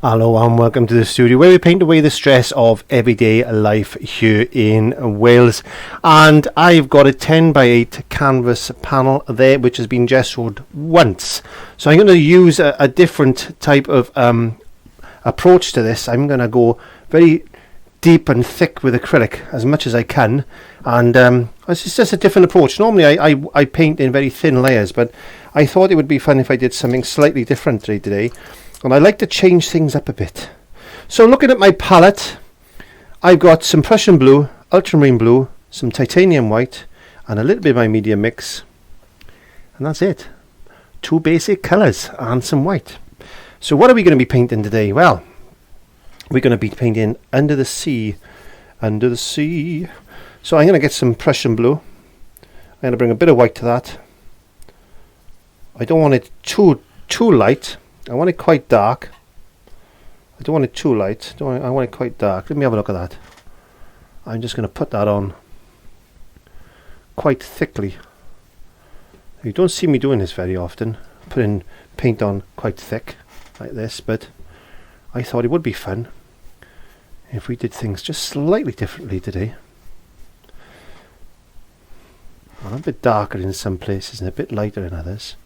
Hello and welcome to the studio where we paint away the stress of everyday life here in Wales. And I've got a 10x8 canvas panel there which has been gessoed once. So I'm going to use a different type of approach to this. I'm going to go very deep and thick with acrylic as much as I can, and it's just a different approach. Normally I paint in very thin layers, but I thought it would be fun if I did something slightly differently today. And I like to change things up a bit. So looking at my palette, I've got some Prussian blue, ultramarine blue, some titanium white, and a little bit of my medium mix. And that's it. Two basic colours and some white. So what are we going to be painting today? Well, we're going to be painting under the sea. Under the sea. So I'm going to get some Prussian blue. I'm going to bring a bit of white to that. I don't want it too light. I want it quite dark. I don't want it too light. I want it quite dark. Let me have a look at that. I'm just going to put that on quite thickly. You don't see me doing this very often, putting paint on quite thick like this, but I thought it would be fun if we did things just slightly differently today. Well, a bit darker in some places and a bit lighter in others.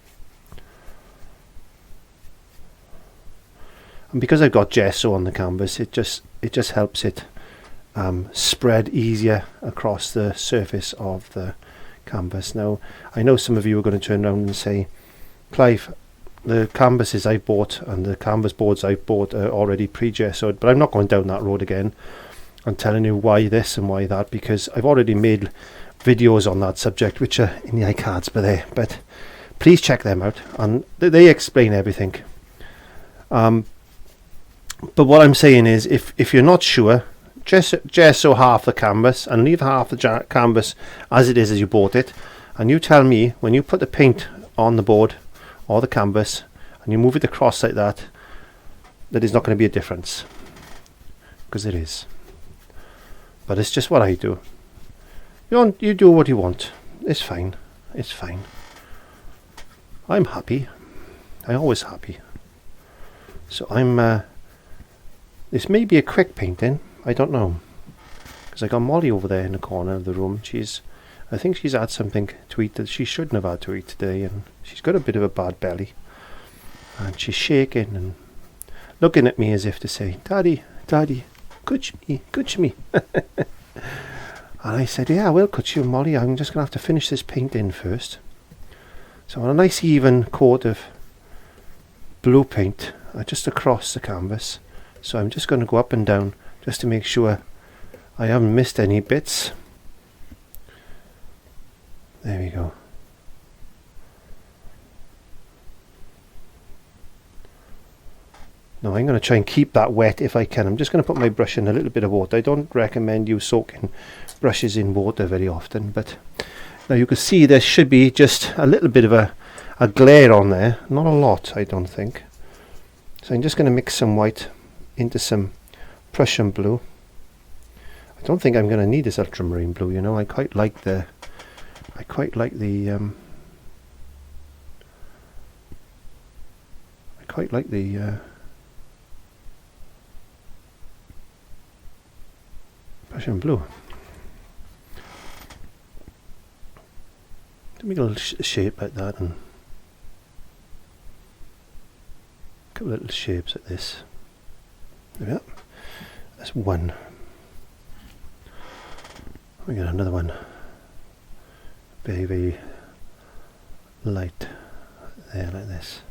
And because I've got gesso on the canvas, it just helps it spread easier across the surface of the canvas. Now, I know some of you are going to turn around and say, Clive, the canvases I bought and the canvas boards I bought are already pre-gessoed, but I'm not going down that road again. I'm telling you why this and why that, because I've already made videos on that subject, which are in the iCards there. But please check them out, and they explain everything. But what I'm saying is, if you're not sure, gesso half the canvas and leave half the canvas as it is as you bought it, and you tell me when you put the paint on the board or the canvas and you move it across like that, that is not going to be a difference, because it is. But it's just what I do. You do what you want. It's fine. It's fine. I'm happy. I'm always happy. So I'm. This may be a quick painting, I don't know, because I got Molly over there in the corner of the room. I think she's had something to eat that she shouldn't have had to eat today, and she's got a bit of a bad belly, and she's shaking and looking at me as if to say, Daddy, coach me. And I said, yeah, I will coach you, Molly. I'm just going to have to finish this painting first. So on a nice even coat of blue paint just across the canvas. So I'm just going to go up and down just to make sure I haven't missed any bits. There we go. Now I'm going to try and keep that wet if I can. I'm just going to put my brush in a little bit of water. I don't recommend you soaking brushes in water very often, but now you can see there should be just a little bit of a glare on there. Not a lot, I don't think. So I'm just going to mix some white into some Prussian blue. I don't think I'm going to need this ultramarine blue, you know. I quite like the Prussian blue. To make a little shape like that, and a couple of little shapes like this. There we are. That's one. We got another one. Very, very light there, like this.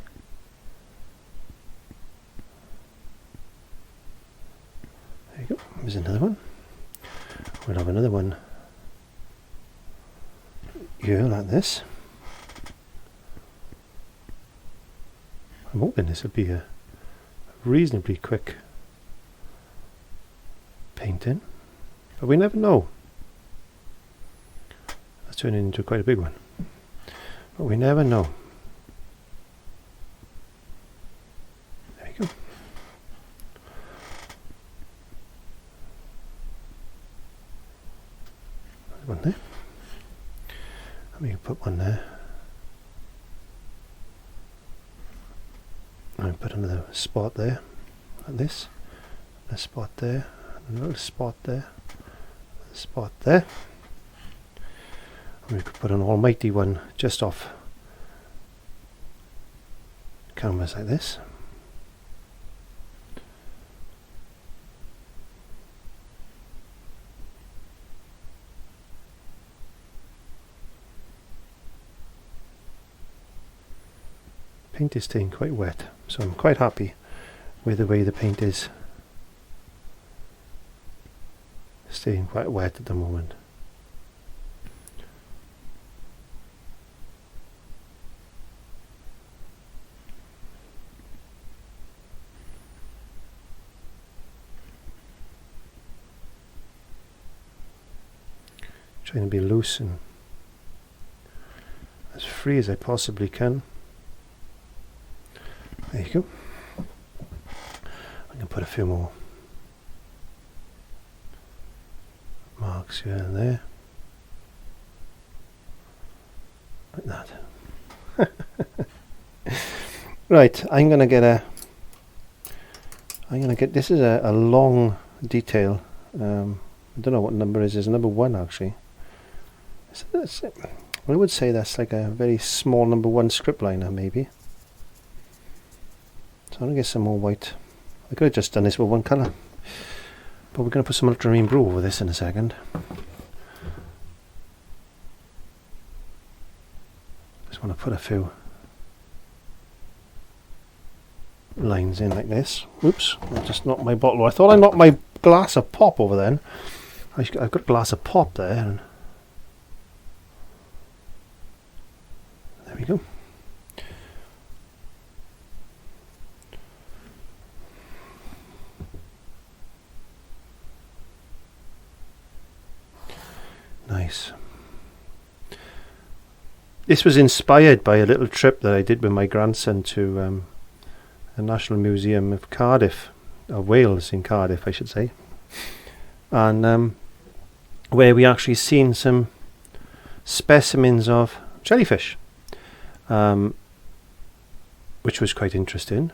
There you go. There's another one. We'll have another one here, like this. I'm hoping this will be a reasonably quick painting, but we never know. That's turning into quite a big one, but we never know. There you go. There's one there. Let me put one there. I put another spot there. like this. A spot there, a little spot there, a spot there. And we could put an almighty one just off canvas like this. Paint is staying quite wet, so I'm quite happy with the way the paint is staying quite wet at the moment. Trying to be loose and as free as I possibly can. There you go. I can put a few more marks here and there, like that. Right, I'm gonna get this is a long detail. I don't know what number is. It's number 1 actually. I would say that's like a very small number 1 script liner maybe. So I'm going to get some more white. I could have just done this with one colour, but we're going to put some ultramarine blue over this in a second. Just want to put a few lines in like this. Whoops, I just knocked my bottle. I thought I knocked my glass of pop over then. I've got a glass of pop there. And there we go. Nice. This was inspired by a little trip that I did with my grandson to the National Museum of Cardiff, of Wales in Cardiff I should say, and where we actually seen some specimens of jellyfish, which was quite interesting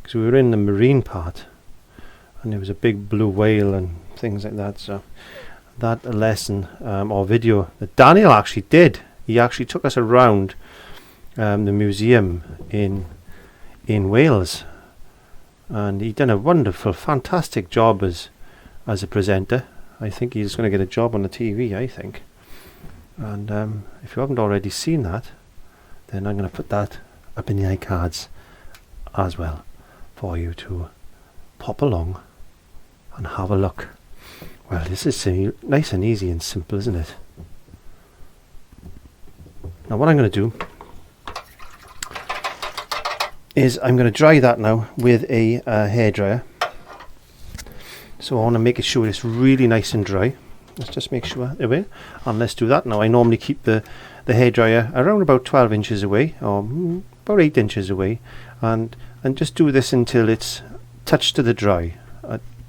because we were in the marine part and there was a big blue whale and things like that. So that lesson or video that Daniel actually did, he actually took us around the museum in Wales, and he done a wonderful, fantastic job as a presenter. I think he's going to get a job on the TV, I think. And if you haven't already seen that, then I'm going to put that up in the iCards as well for you to pop along and have a look. Well, this is nice and easy and simple, isn't it? Now what I'm going to do is I'm going to dry that now with a hairdryer. So I want to make sure it's really nice and dry. Let's just make sure, there we go. And let's do that now. I normally keep the hairdryer around about 12 inches away, or about 8 inches away, and just do this until it's touch to the dry,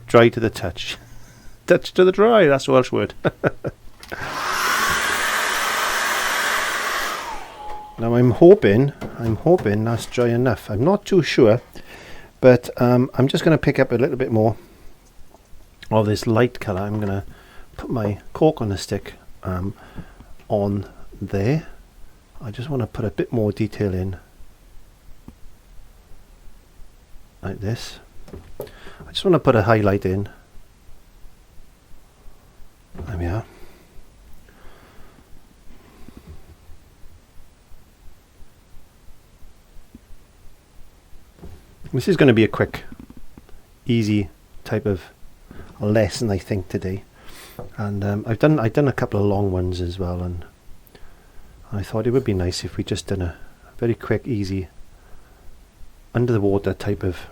dry to the touch. Touch to the dry, that's a Welsh word. Now I'm hoping that's dry enough. I'm not too sure, but I'm just going to pick up a little bit more of this light colour. I'm going to put my cork on the stick on there. I just want to put a bit more detail in like this. I just want to put a highlight in. There we are. This is going to be a quick, easy type of lesson, I think, today. And I've done a couple of long ones as well, and I thought it would be nice if we just done a very quick, easy, under the water type of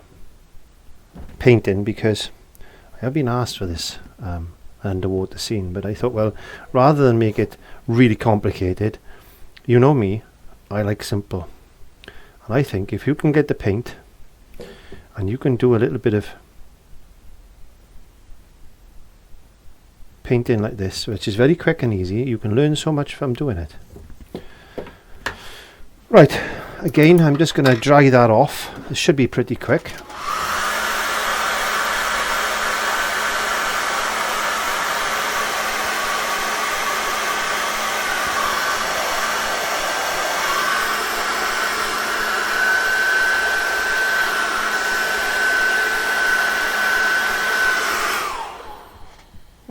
painting, because I have been asked for this underwater scene, but I thought, well, rather than make it really complicated, you know me, I like simple. And I think if you can get the paint and you can do a little bit of painting like this, which is very quick and easy, you can learn so much from doing it. Right, again, I'm just going to dry that off. This should be pretty quick.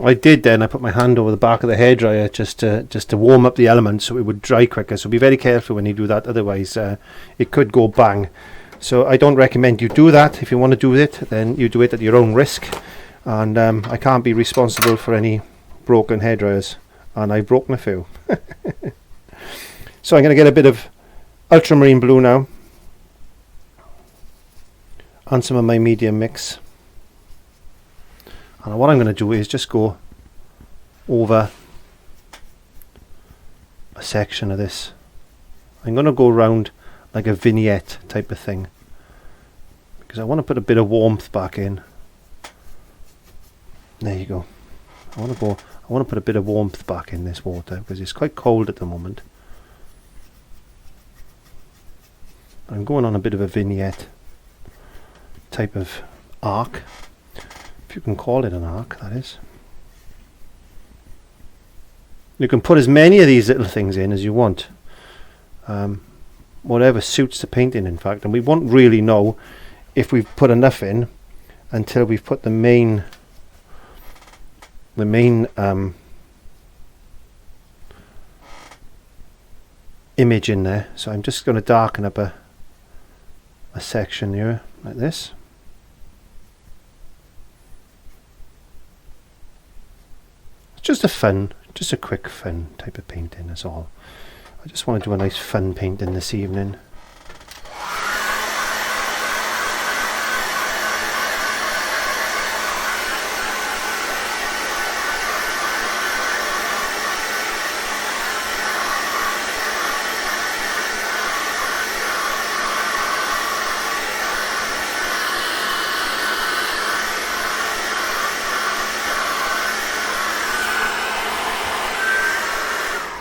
I did then. I put my hand over the back of the hairdryer just to warm up the element so it would dry quicker. So be very careful when you do that, otherwise it could go bang. So I don't recommend you do that. If you want to do it, then you do it at your own risk. And I can't be responsible for any broken hairdryers, and I've broken a few. So I'm going to get a bit of ultramarine blue now, and some of my medium mix. And what I'm going to do is just go over a section of this. I'm going to go around like a vignette type of thing, because I want to put a bit of warmth back in. There you go. I want to put a bit of warmth back in this water because it's quite cold at the moment. I'm going on a bit of a vignette type of arc, if you can call it an arc, that is. You can put as many of these little things in as you want, whatever suits the painting, in fact, and we won't really know if we've put enough in until we've put the main image in there. So I'm just going to darken up a section here like this. It's just a quick fun type of painting, that's all. I just want to do a nice fun painting this evening.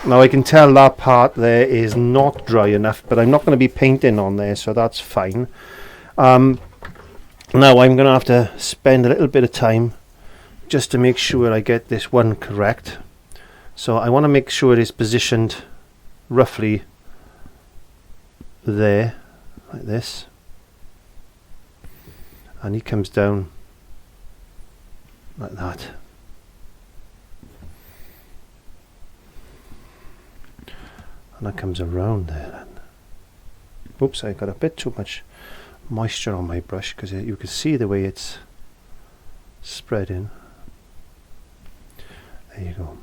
Now I can tell that part there is not dry enough, but I'm not going to be painting on there, so that's fine. Now I'm going to have to spend a little bit of time just to make sure I get this one correct. So I want to make sure it is positioned roughly there, like this. And he comes down like that. And that comes around there then. Oops, I got a bit too much moisture on my brush, because you can see the way it's spreading. There you go.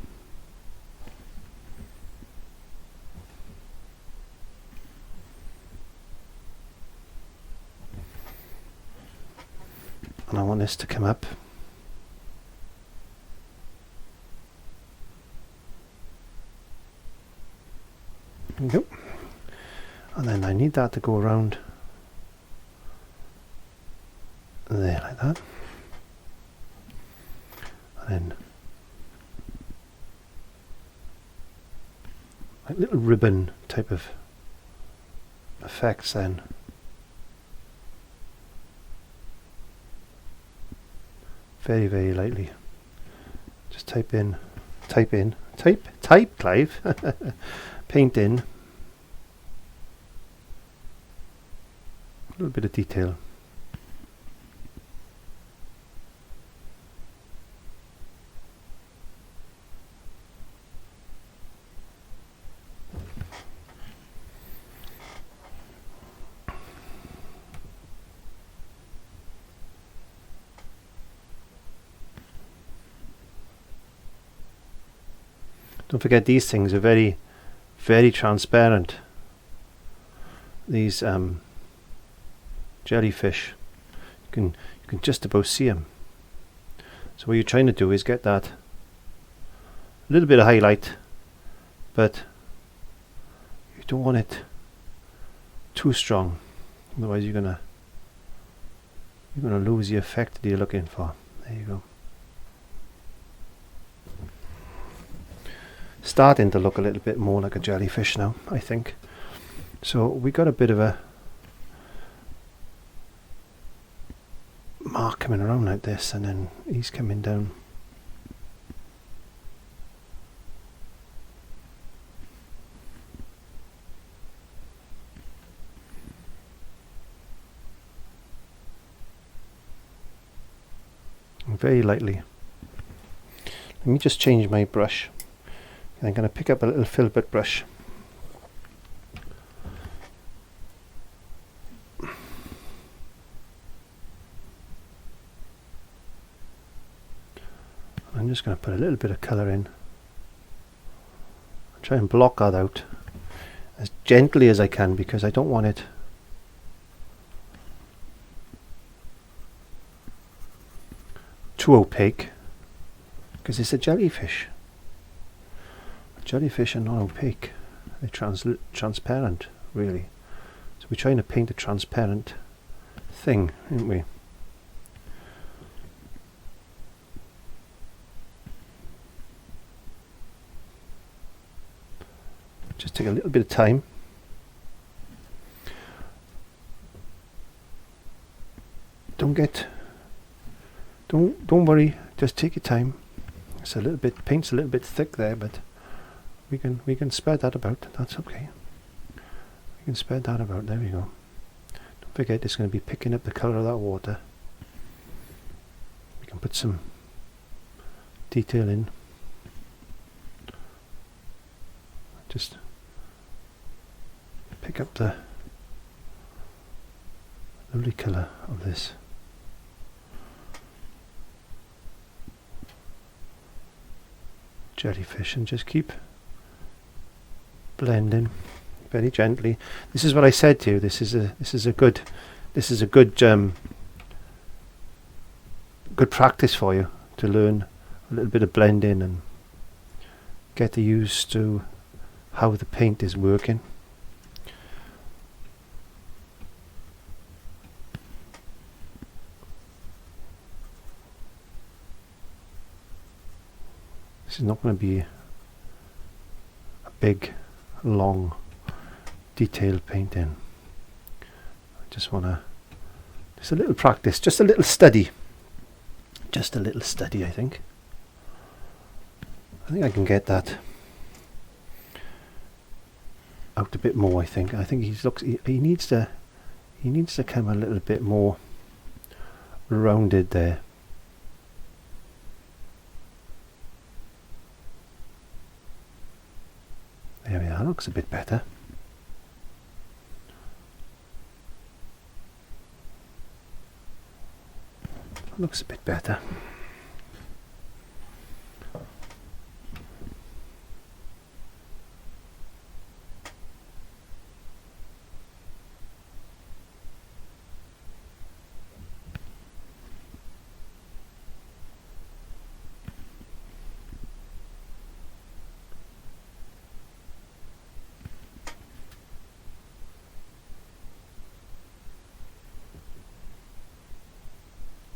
And I want this to come up. There we go. And then I need that to go around there like that. And then like little ribbon type of effects then. Very, very lightly. Just type, Clive. Paint in a little bit of detail. Don't forget, these things are very, very transparent. These jellyfish, you can just about see them. So what you're trying to do is get that little bit of highlight, but you don't want it too strong, otherwise you're gonna lose the effect that you're looking for. There you go. Starting to look a little bit more like a jellyfish now, I think. So we got a bit of a mark coming around like this, and then he's coming down. Very lightly. me just change my brush. I'm going to pick up a little filbert brush. I'm just going to put a little bit of colour in. Try and block that out as gently as I can, because I don't want it too opaque, because it's a jellyfish. Jellyfish are not opaque, they're transparent really. So we're trying to paint a transparent thing, aren't we? Just take a little bit of time. Don't worry, just take your time. It's a little bit, paint's a little bit thick there, but we can spread that about. That's okay. We can spread that about. There we go. Don't forget, it's going to be picking up the colour of that water. We can put some detail in. Just pick up the lovely colour of this. Jellyfish, and just keep blending very gently. This is what I said to you. This is a good good practice for you to learn a little bit of blending and get used to how the paint is working. This is not going to be a big, long, detailed painting. I just want to, just a little practice, just a little study. Just a little study, I think. I think I can get that out a bit more. I think he needs to come a little bit more rounded there. There we are, looks a bit better. Looks a bit better.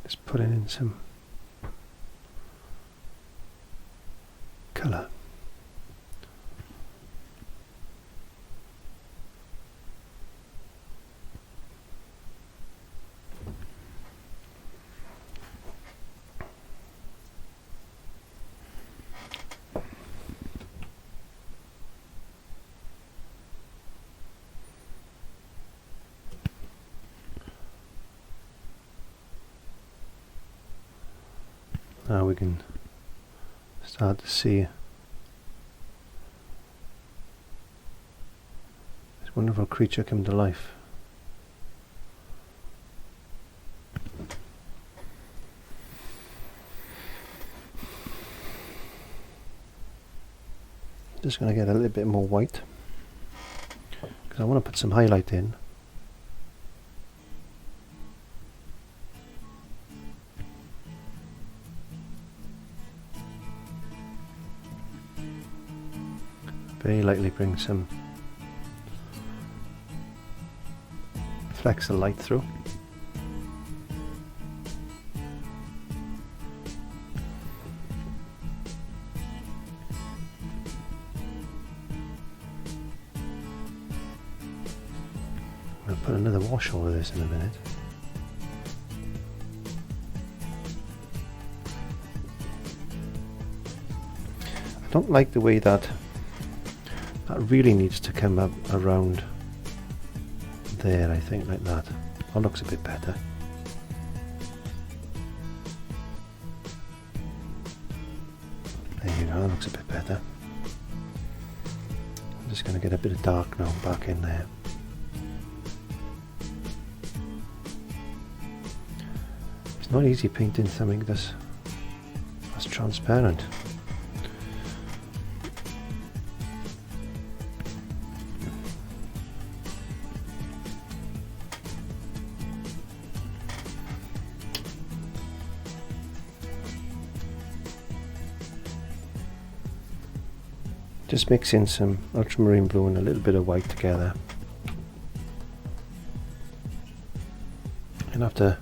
Just putting in some colour. Now we can start to see this wonderful creature come to life. Just going to get a little bit more white because I want to put some highlight in. Very lightly bring some flecks of light through. I'll put another wash over this in a minute. I don't like the way that really needs to come up around there, I think, like that. That looks a bit better. go, that looks a bit better. I'm just going to get a bit of dark now back in there. It's not easy painting something that's transparent. Just mixing some ultramarine blue and a little bit of white together. And after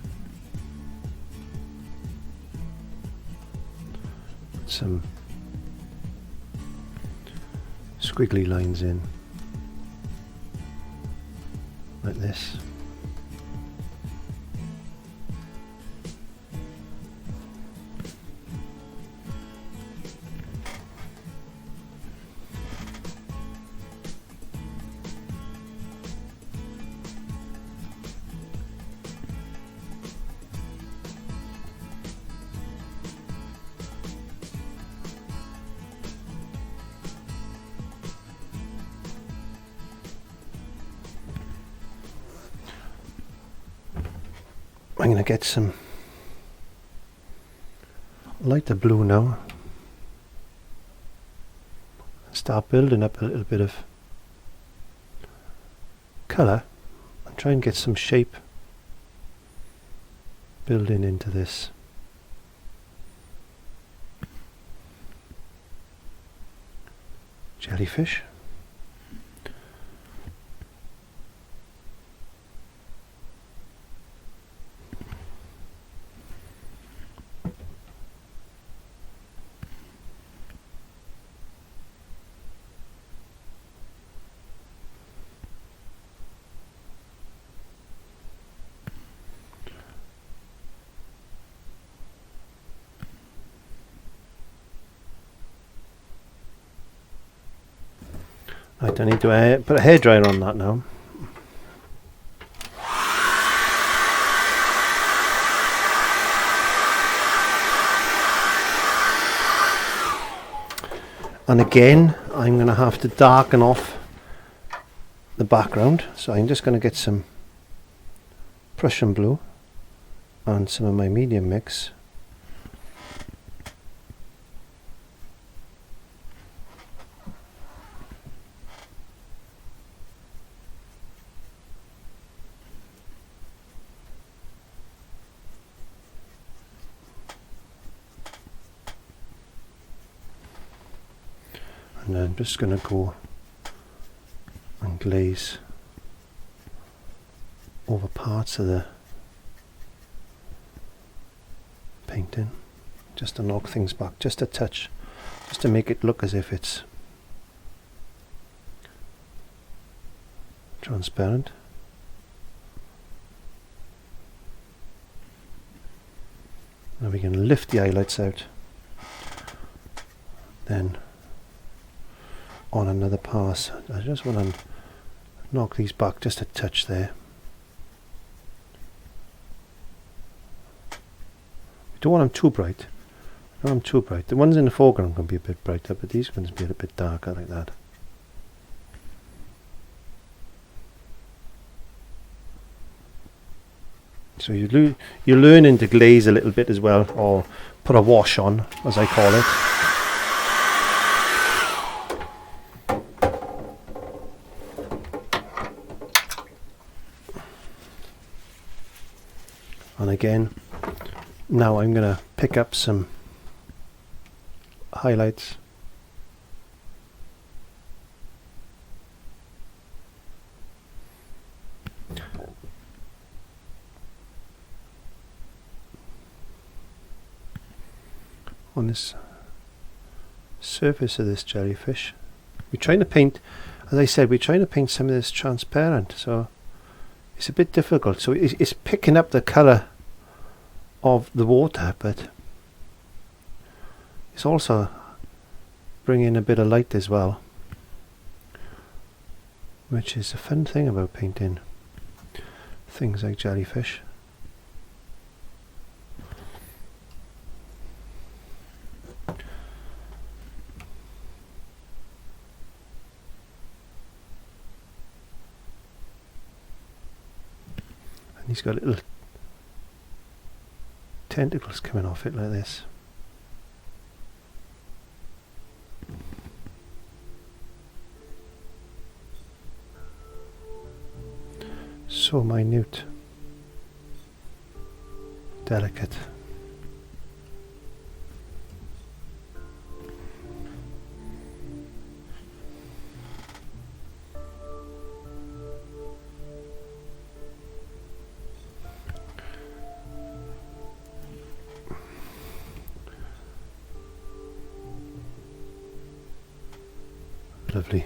some squiggly lines in like this. I'm going to get some lighter blue now and start building up a little bit of colour and try and get some shape building into this. Jellyfish. Right, I need to put a hairdryer on that now. And again, I'm going to have to darken off the background. So I'm just going to get some Prussian blue and some of my medium mix. And I'm just going to go and glaze over parts of the painting, just to knock things back, just a touch, just to make it look as if it's transparent. Now we can lift the highlights out, then on another pass. I just want to knock these back just a touch there. We don't want them too bright. Don't want them too bright. The ones in the foreground can be a bit brighter, but these ones be a bit darker like that. So you're learning to glaze a little bit as well, or put a wash on, as I call it. And again, now I'm going to pick up some highlights. On this surface of this jellyfish. We're trying to paint, as I said, we're trying to paint some of this transparent, so it's a bit difficult. So it's picking up the colour of the water, but it's also bringing a bit of light as well, which is a fun thing about painting things like jellyfish. And he's got little tentacles coming off it like this. So minute, delicate. Lovely.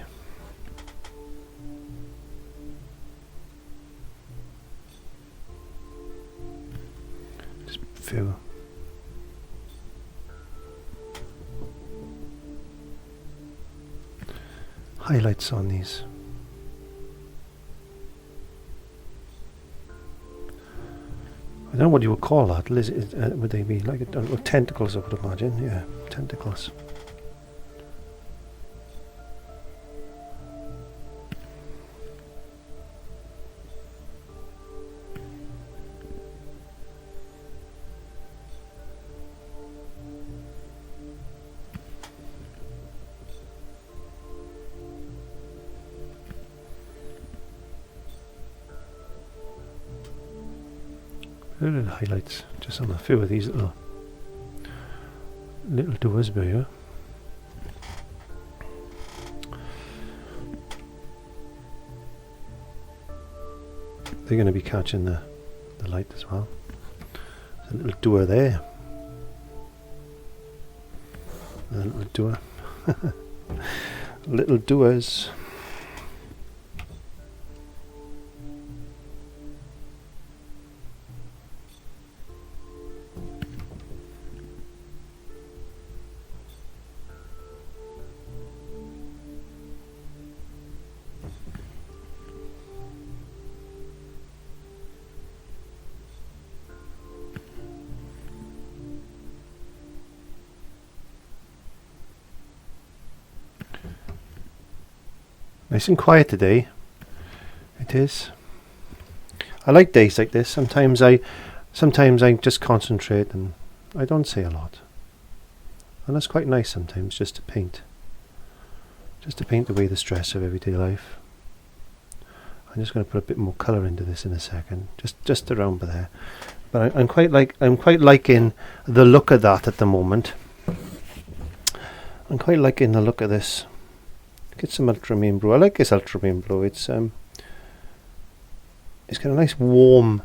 Just a few highlights on these. I don't know what you would call that. Would they be like tentacles, I would imagine. Yeah, tentacles. Little highlights just on a few of these little doors here. They're going to be catching the light as well. There's a little door there. A little door. Little doors. Nice and quiet today. It is. I like days like this. Sometimes I just concentrate and I don't say a lot. And that's quite nice sometimes, just to paint. Just to paint away the stress of everyday life. I'm just going to put a bit more colour into this in a second. Just around by there. But I'm quite liking the look of that at the moment. I'm quite liking the look of this. Get some ultramarine blue. I like this ultramarine blue. It's got a nice warm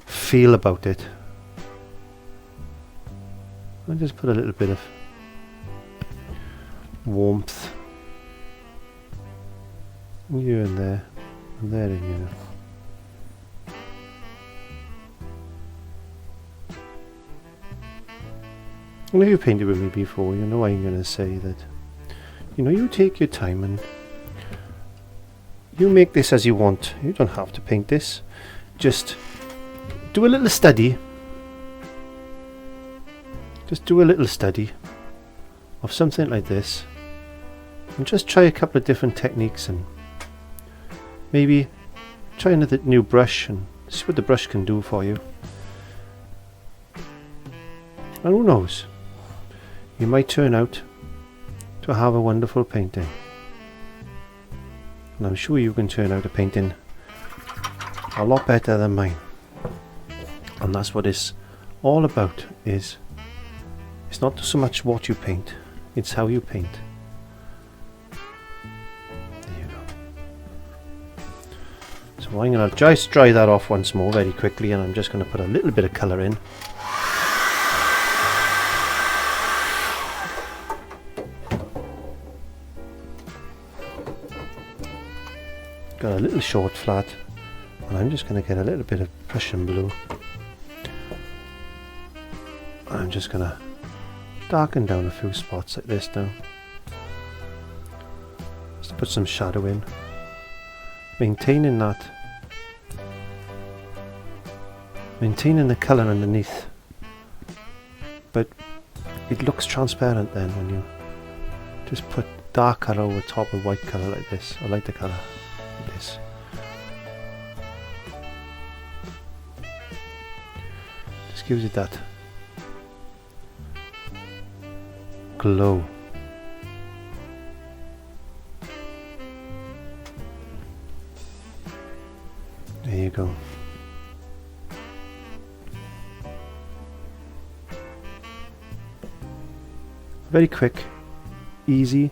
feel about it. I'll just put a little bit of warmth here and there and here. Well, if you painted with me before, you know I'm going to say that, you know, you take your time and you make this as you want. You don't have to paint this. Just do a little study. Just do a little study of something like this. And just try a couple of different techniques and maybe try another new brush and see what the brush can do for you. And who knows? You might turn out to have a wonderful painting. And I'm sure you can turn out a painting a lot better than mine. And that's what it's all about. It's not so much what you paint, it's how you paint. There you go. So I'm going to just dry that off once more very quickly, and I'm just going to put a little bit of colour in. Got a little short flat, and I'm just going to get a little bit of Prussian blue. I'm just going to darken down a few spots like this now. Just to put some shadow in, maintaining the colour underneath, but it looks transparent then when you just put dark colour over top of white colour like this, or lighter colour like this. gives it that glow. There you go. Very quick, easy,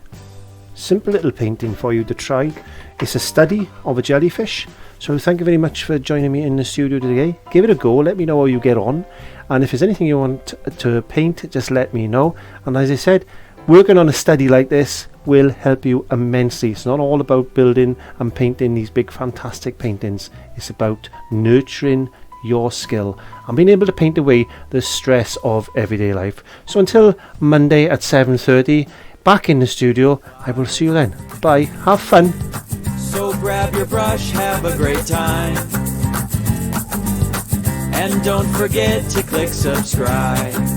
simple little painting for you to try. It's a study of a jellyfish. So thank you very much for joining me in the studio today. Give it a go, let me know how you get on. And if there's anything you want to paint, just let me know. And as I said, working on a study like this will help you immensely. It's not all about building and painting these big fantastic paintings. It's about nurturing your skill and being able to paint away the stress of everyday life. So until Monday at 7:30, back in the studio, I will see you then. Bye, have fun. So grab your brush, have a great time, and don't forget to click subscribe.